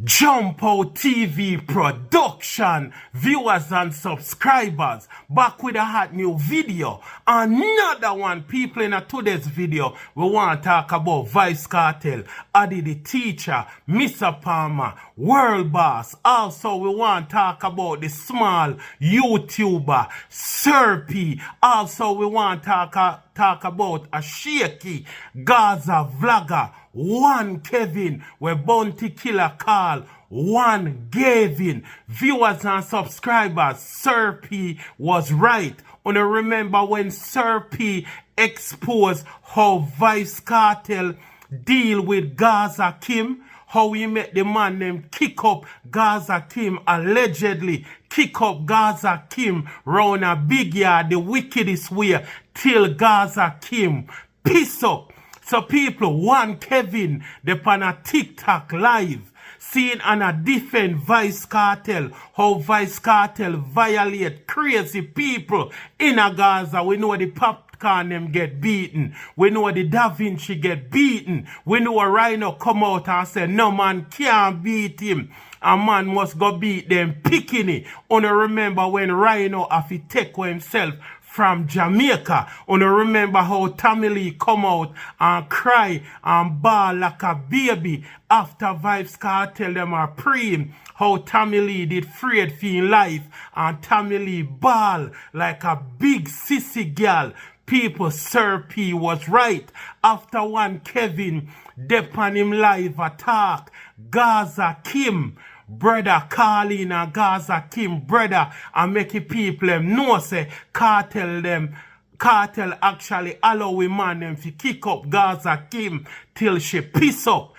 Jump Out TV production, viewers and subscribers, back with a hot new video. Another one, people, in today's video, we want to talk about Vybz Kartel, Adi the Teacher, Mr. Palmer, World Boss. Also, we want to talk about the small YouTuber, SirP. Also, we want to talk about a shaky Gaza vlogger, 1Kevin, where bounty killer call 1Kevin. Viewers and subscribers, SirP was right. And remember when SirP exposed how Vybz Kartel deal with Gaza Kim, how he met the man named kick up Gaza Kim, allegedly kick up Gaza Kim round a big yard the wickedest way till Gaza Kim piss up. So people, 1Kevin, they on a TikTok live, seeing and a defend Vybz Kartel, how Vybz Kartel violate crazy people in a Gaza. We know the popcorn them get beaten. We know the Da Vinci get beaten. We know a Rhino come out and say, no man can't beat him. A man must go beat them picking. Only remember when Rhino have to take himself from Jamaica. And remember how Tommy Lee come out and cry and bawl like a baby after Vybz Kartel them are praying. How Tommy Lee did afraid for his life and Tommy Lee bawl like a big sissy girl. People, SirP was right. After 1Kevin dep on him live attack, Gaza Kim brother calling a Gaza Kim brother and make people them know say Kartel actually allow a man them to kick up Gaza Kim till she piss up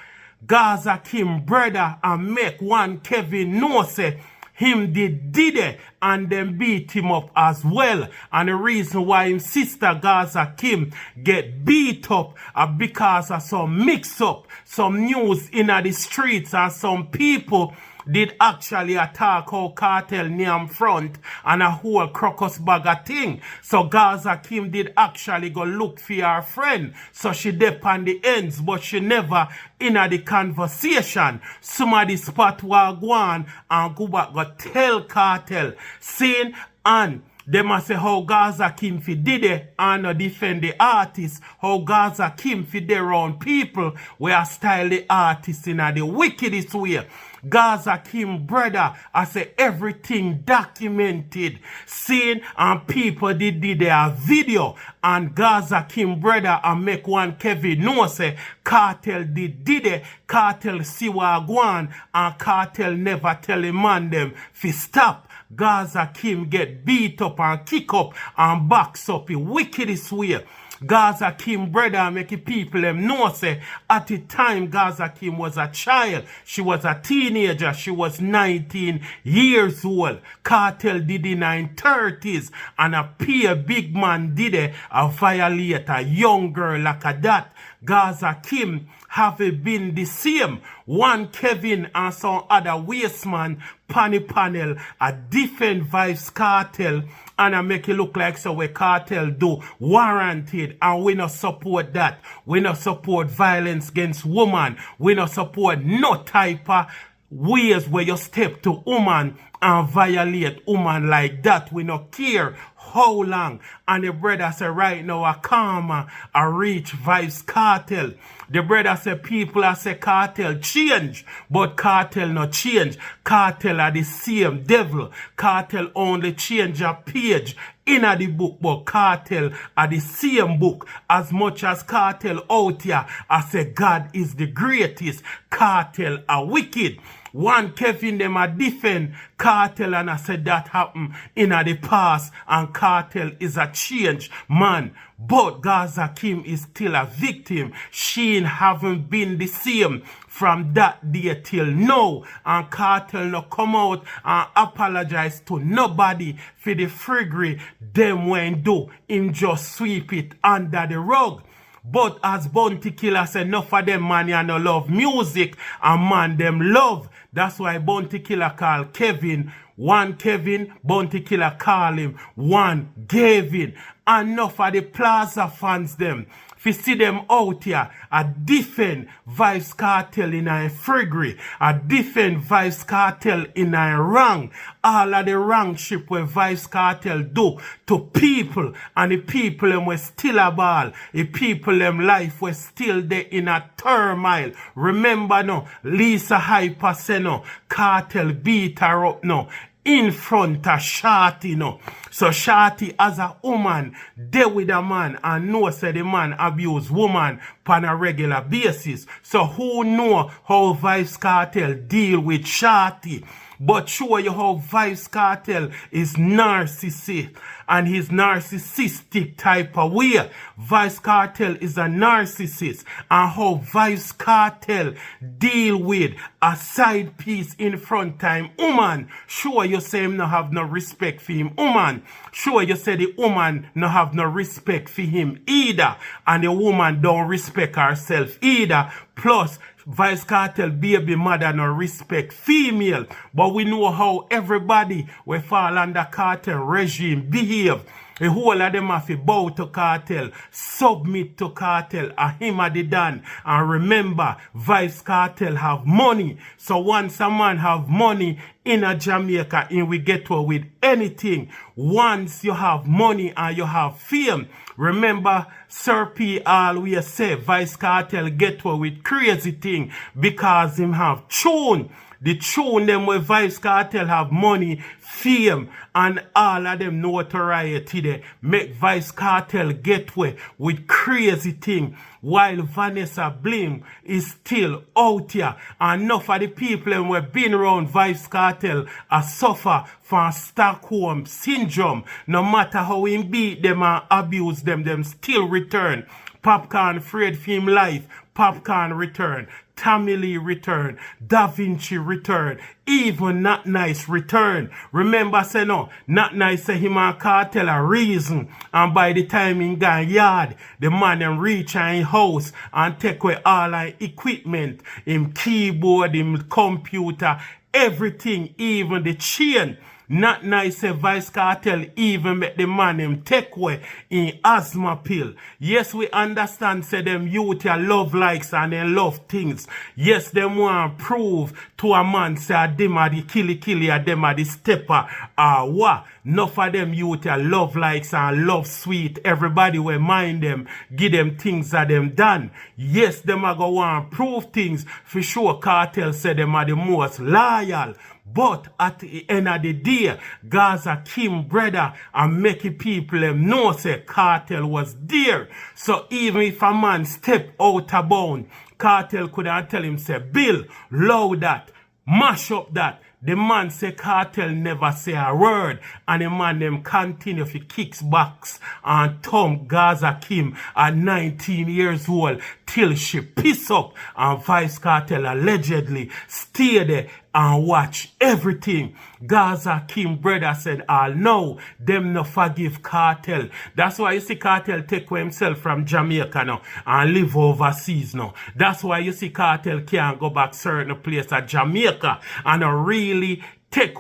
Gaza Kim brother and make 1Kevin know say him did it and then beat him up as well. And the reason why his sister Gaza Kim get beat up because of some mix up, some news in the streets, and some people did actually attack how Kartel near front and a whole crocus bag of thing. So Gaza Kim did actually go look for her friend. So she dip on the ends, but she never in the conversation. Somebody spot Wagwan and go back go tell Kartel. Saying and they must say how Gaza Kim fi did it and defend the artist. How Gaza Kim fi their own people where style the artist in the wickedest way. Gaza Kim brother, I say everything documented. Seeing and people did their video. And Gaza Kim brother and make 1Kevin know say Kartel did it. Kartel see what go on and Kartel never tell a man them fi stop. Gaza Kim get beat up and kick up and backs up in wickedest way. Gaza Kim brother make people them know say at the time Gaza Kim was a child. She was a teenager. She was 19 years old. Kartel did in 30s and a peer big man did it a violate a young girl like a that. Gaza Kim have been the same. 1Kevin and some other waste man panel a defend Vybz Kartel and I make it look like so where Kartel do warranted, and we not support that. We not support violence against women. We not support no type of ways where you step to woman and violate woman like that. We not care how long. And the brother say right now a karma a reach Vybz Kartel. The brother say people are say Kartel change, but Kartel not change. Kartel are the same devil. Kartel only change a page in the book, but Kartel are the same book. As much as Kartel out here, I say God is the greatest. Kartel are wicked. 1Kevin them a defend Kartel and I said that happened in the past and Kartel is a change man. But Gaza Kim is still a victim. She haven't been the same from that day till now. And Kartel no come out and apologize to nobody for the friggery them when do. Him just sweep it under the rug. But as Bounty Killer said, enough of them man you no love music and man them love. That's why Bounty Killer call Kevin 1Kevin, Bounty Killer call him 1Kevin. Enough of the Plaza fans them fi see them out here, a defend Vybz Kartel in a friggery, a defend Vybz Kartel in a wrong, all of the wrong ship where Vybz Kartel do to people, and the people them were still a ball, the people them life was still there in a turmoil. Remember no, Lisa Hyper say no, Kartel beat her up no, in front of Shorty no. So Shorty as a woman, there with a man and know say the man abuse woman on a regular basis. So who know how Vybz Kartel deal with Shorty? But show you how Vybz Kartel is narcissist and his narcissistic type of way. Vybz Kartel is a narcissist, and how Vybz Kartel deal with a side piece in front time woman. Sure you say him no have no respect for him woman. Sure you say the woman no have no respect for him either, and the woman don't respect herself either. Plus Vybz Kartel baby mother no respect female. But we know how everybody will fall under Kartel regime behave. The whole of them have to bow to Kartel, submit to Kartel, and him a the dan. And remember, Vybz Kartel have money. So once a man have money in a Jamaica, and we get to with anything. Once you have money and you have fame, remember, SirP always say Vybz Kartel get to with crazy thing because him have tune. The tune them where Vybz Kartel have money, fame, and all of them notoriety there. Make Vybz Kartel get away with crazy thing while Vanessa Blim is still out here. And enough of the people who have been around Vybz Kartel are suffer from Stockholm syndrome. No matter how him beat them and abuse them, them still return. Popcorn afraid for him life. Popcorn return. Tommy Lee return, Da Vinci return, even Not Nice return. Remember say no, Not Nice say him and Kartel a reason, and by the time he gone yard, the man them reach in house and take away all our equipment, him keyboard, him computer, everything, even the chain. Not Nice say Vybz Kartel even make the man him take away in asthma pill. Yes, we understand say them youth ya love likes and they love things. Yes, them want prove to a man say them are the killy or them are the stepper or what. Enough of them youth ya love likes and love sweet. Everybody will mind them, give them things that them done. Yes, them are go want prove things. For sure Kartel say them are the most loyal. But at the end of the day, Gaza Kim brother and making people them know say Kartel was there. So even if a man step out of bound, Kartel could have tell him say, Bill, load that, mash up that. The man say Kartel never say a word, and the man them continue to kicks backs and thump Gaza Kim at 19 years old till she piss up, and Vybz Kartel allegedly stay there and watch everything. Gaza Kim brother said, "All know them no forgive Kartel." That's why you see Kartel take himself from Jamaica now and live overseas now. That's why you see Kartel can't go back certain place at Jamaica and really take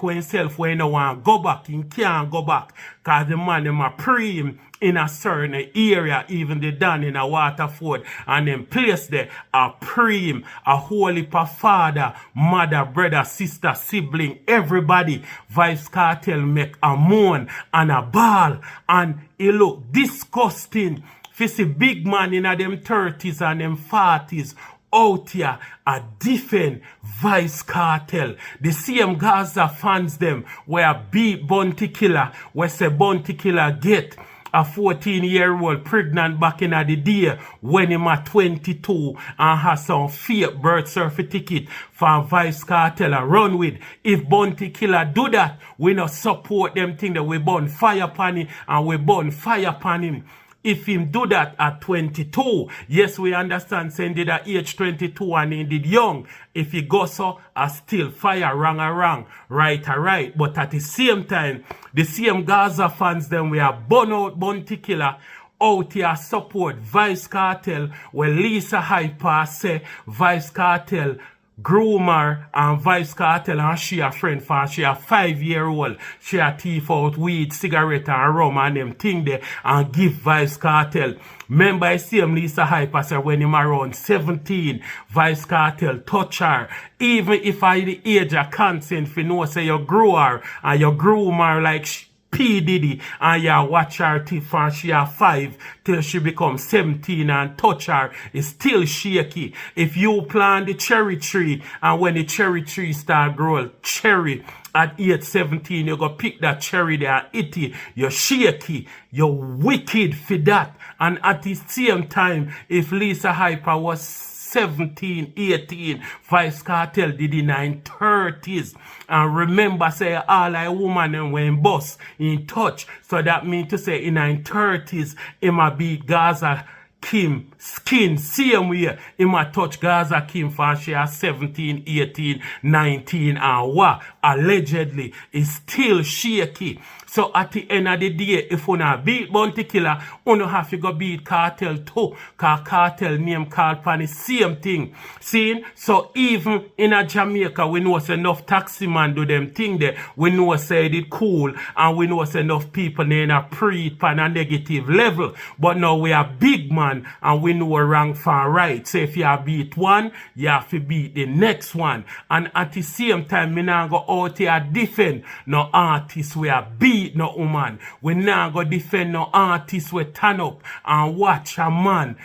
himself when he no want go back. He can't go back because the man them a pre him in a certain area, even the Dan in a Waterford, and then place there a pre him, a holy father, mother, brother, sister, sibling, everybody. Vybz Kartel make a moan and a ball, and it look disgusting. If see big man in a them 30s and them 40s out here a defend Vybz Kartel. The same Gaza fans them where beat Bounty Killer, where say Bounty Killer get a 14-year-old pregnant back in the day when him at 22 and has some fake birth certificate for Vybz Kartel a run with. If Bounty Killer do that, we not support them thing that we burn fire upon him and we burn fire upon him. If him do that at 22, yes, we understand saying did at age 22 and he did young. If he go so, I still fire wrong or wrong, right or right. But at the same time, the same Gaza fans then we are burn out Bounty Killer out here support Vybz Kartel where Lisa Hyper say Vybz Kartel groomer and Vybz Kartel and she a friend for she a 5-year-old. She a thief out weed, cigarette and rum and them thing there and give Vybz Kartel. Remember I see him Lisa Hyper say when him around 17, Vybz Kartel touch her. Even if I the age of consent for know say you grow her and you groom her like P. Diddy and you watch her till from she a 5 till she becomes 17 and touch her is still shaky. If you plant the cherry tree and when the cherry tree start growing cherry at age 17 you go pick that cherry there and eat it, you're shaky, you're wicked for that. And at the same time if Lisa Hyper was 17, 18, Vybz Kartel did in 930s. And remember, say, all I woman and when boss in touch. So that means to say in 930s, it might be Gaza Kim skin same way. He might touch Gaza Kim for she has 17, 18, 19 and what? Allegedly, is still shaky. So at the end of the day, if you not beat Bounty Killer, you don't have to go beat Kartel too. Because Kartel name called upon the same thing. See? So even in a Jamaica, we know enough taxi man do them thing there. We know say it cool. And we know enough people in a pre on a negative level. But now we are big man and we know wrong from right. So if you have beat one, you have to beat the next one. And at the same time, we not go out here defend no artists we are beat no woman. We now go defend no artists we turn up and watch a man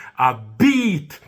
beat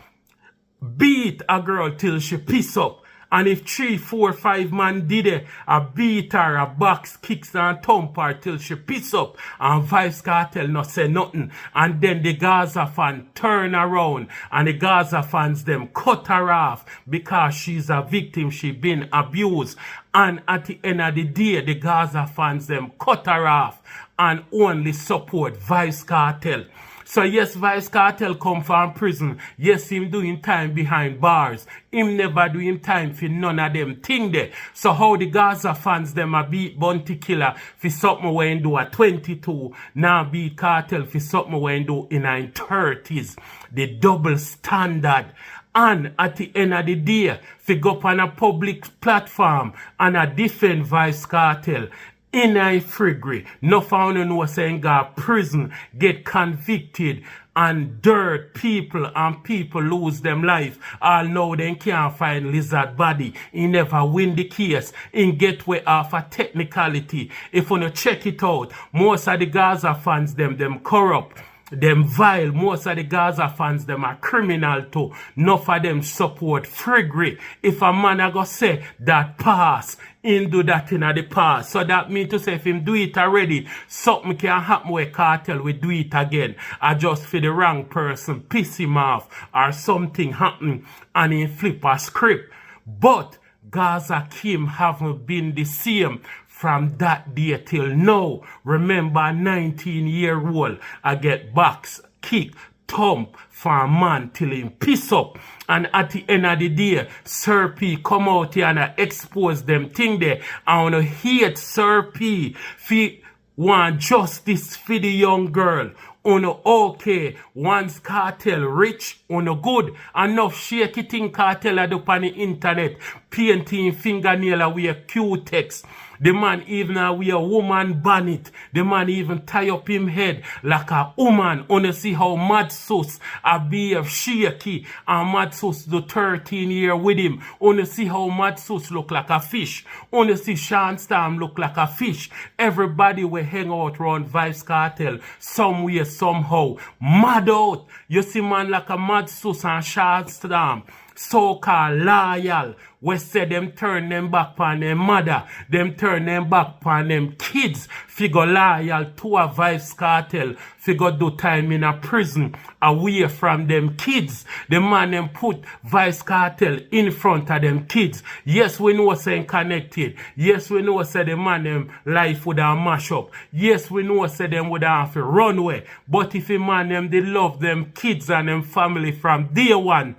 a girl till she piss up. And if 3, 4, 5 man did it, a beat her, a box, kicks and thump her till she piss up. And Vybz Kartel not say nothing. And then the Gaza fan turn around. And the Gaza fans them cut her off. Because she's a victim, she been abused. And at the end of the day, the Gaza fans them cut her off. And only support Vybz Kartel. So yes, Vybz Kartel come from prison. Yes, him doing time behind bars. Him never doing time for none of them thing there. So how the Gaza fans them a beat Bounty Killer for something when do at 22. Now beat Kartel for something when do in 930s. The double standard. And at the end of the day, fi go up on a public platform and a defend Vybz Kartel. In a friggery, no found no saying got prison, get convicted, and dirt people and people lose them life. All know they can't find lizard body. He never win the case. In get way off a technicality. If you no check it out, most of the Gaza fans them corrupt. Them vile, most of the Gaza fans, them are criminal too. Enough of them support friggery. If a man a go say that pass, him do that in the past. So that mean to say if him do it already, something can happen with Kartel, we do it again. I just for the wrong person, piss him off, or something happen, and he flip a script. But Gaza Kim haven't been the same from that day till now. Remember, 19-year-old, I get box, kick, thump for a man till him piss up. And at the end of the day, SirP come out here and expose them thing there. I wanna hate SirP for want justice for the young girl. Uno okay, once Kartel rich, uno good. Enough shaky thing Kartel had up on the internet. Painting fingernail away Q-tex. The man even wear a woman bonnet. The man even tie up him head like a woman. Uno see how Mad Sus a be of shaky and Mad Sus do 13 year with him. Uno see how Mad Sus look like a fish. Uno see Sean Storm look like a fish. Everybody will hang out around Vybz Kartel somewhere, somehow. Mad out. You see man like a Mad Sus and Sean Storm. So-called loyal. We say them turn them back on them mother. Them turn them back on them kids. Figure loyal to a Vybz Kartel. Figure do time in a prison. Away from them kids. The man them put Vybz Kartel in front of them kids. Yes, we know saying connected. Yes, we know say the man them life would have mash up. Yes, we know say them would have to run away. But if a man them they love them kids and them family from day one,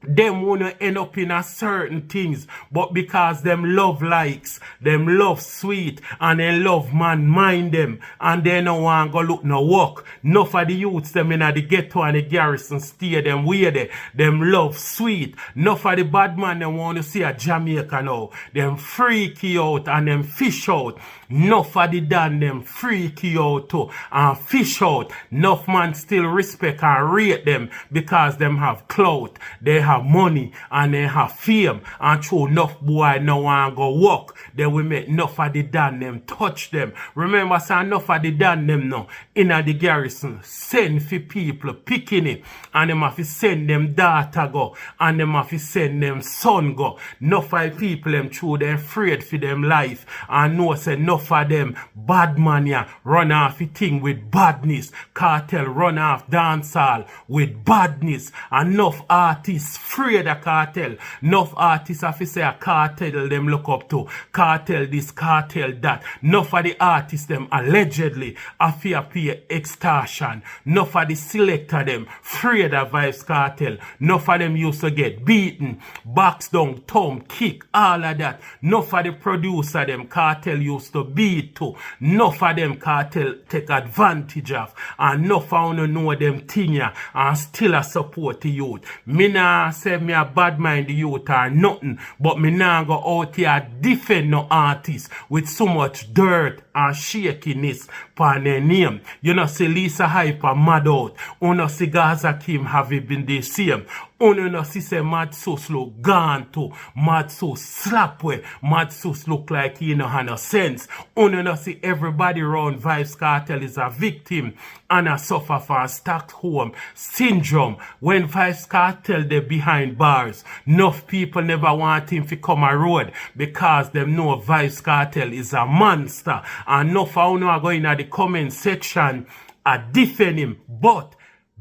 them wanna end up in a certain things, but because them love likes, them love sweet, and they love man mind them, and they no want go look no work. Enough of the youths them in the ghetto and the garrison stay them where they them love sweet. Enough of the bad man them want to see a Jamaica now. Them freaky out and them fish out. Enough of the Dan them freaky out too and fish out. Enough man still respect and rate them because them have clout, they have money, and they have fame. And true enough boy no want go work, they will make enough of the Dan them touch them. Remember say enough of the Dan them now in the garrison send for people picking it, and them have to send them daughter go, and them have to send them son go. Enough of people them true they afraid for them life, and know say enough of them bad man ya run off the thing with badness. Kartel run off dancehall with badness. Enough artists afraid of Kartel. Enough artists have to say a Kartel them look up to. Kartel this, Kartel that. Enough of the artists them allegedly have to pay extortion. Enough of the selector them afraid of Vybz Kartel. Enough of them used to get beaten, box down, thumb, kick, all of that. Enough of the producer them Kartel used to beat to. Enough of them Kartel take advantage of. And enough of them know them thing ya and still a support the youth. Me nah say me a bad mind the youth or nothing, but me nah go out here defend no artist with so much dirt and shakiness upon their name. You know see Lisa Hyper mad out. You know see Gaza Kim have it been the same. You know see say Mad Sus look gone too. Mad Sus slap way. Mad Sus look like he no have no sense. You know see everybody around Vybz Kartel is a victim and a suffer from Stockholm syndrome. When Vybz Kartel they behind bars, enough people never want him to come a road because them know Vybz Kartel is a monster. And enough of you are going in the comment section and defend him. But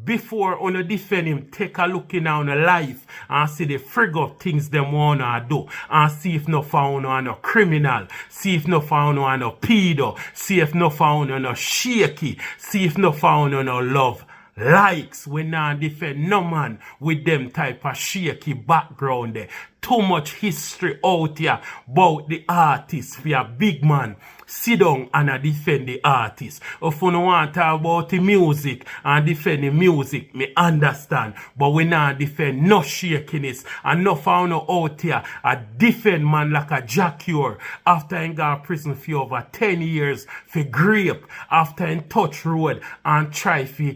before you defend him, take a look in on the life and see the frig of things them wanna do, and see if no found on no criminal, see if no found on no pedo, see if no found on no shaky, see if no found on no love likes. We not defend no man with them type of shaky background there. Too much history out here about the artist for a big man. Sit down and defend the artist. If you don't want to talk about the music and defend the music, me understand. But we not defend no shakiness. And no found out here a defend man like a Jacure after he got prison for over 10 years for grape, after he touch road and try for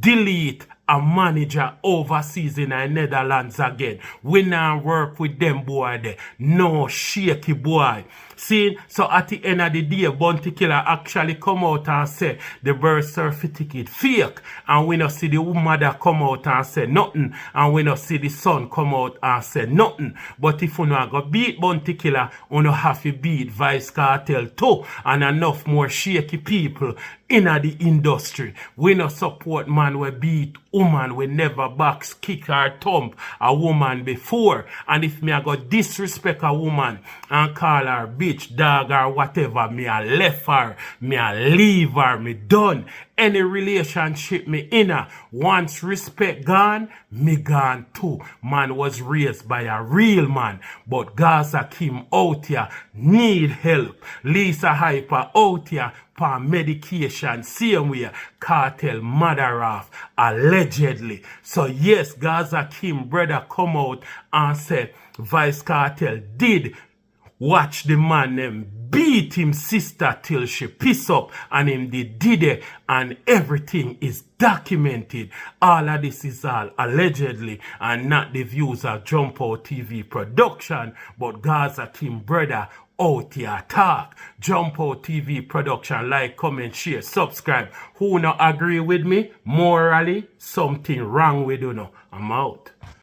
delete a manager overseas in the Netherlands again. We now work with them boy there. No shaky boy. See, so at the end of the day, Bounty Killer actually come out and say the birth certificate fake. And we not see the mother come out and say nothing. And we not see the son come out and say nothing. But if you not go beat Bounty Killer, you not have to beat Vybz Kartel too. And enough more shaky people in the industry. We not support man we beat woman, we never box, kick or thump a woman before. And if me I go disrespect a woman and call her bitch, dog or whatever, me I left her, me I leave her, me done. Any relationship me in her, once respect gone, me gone too. Man was raised by a real man, but Gaza Kim out here need help. Lisa Hyper out here for medication, same way Kartel mother off allegedly. So yes, Gaza Kim brother come out and say Vybz Kartel did watch the man them beat him sister till she piss up, and him did it, and everything is documented. All of this is all allegedly and not the views of Jump Out TV production, but Gaza Kim brother out here talk. Jump Out TV production. Like, comment, share, subscribe. Who not agree with me? Morally, something wrong with you know. I'm out.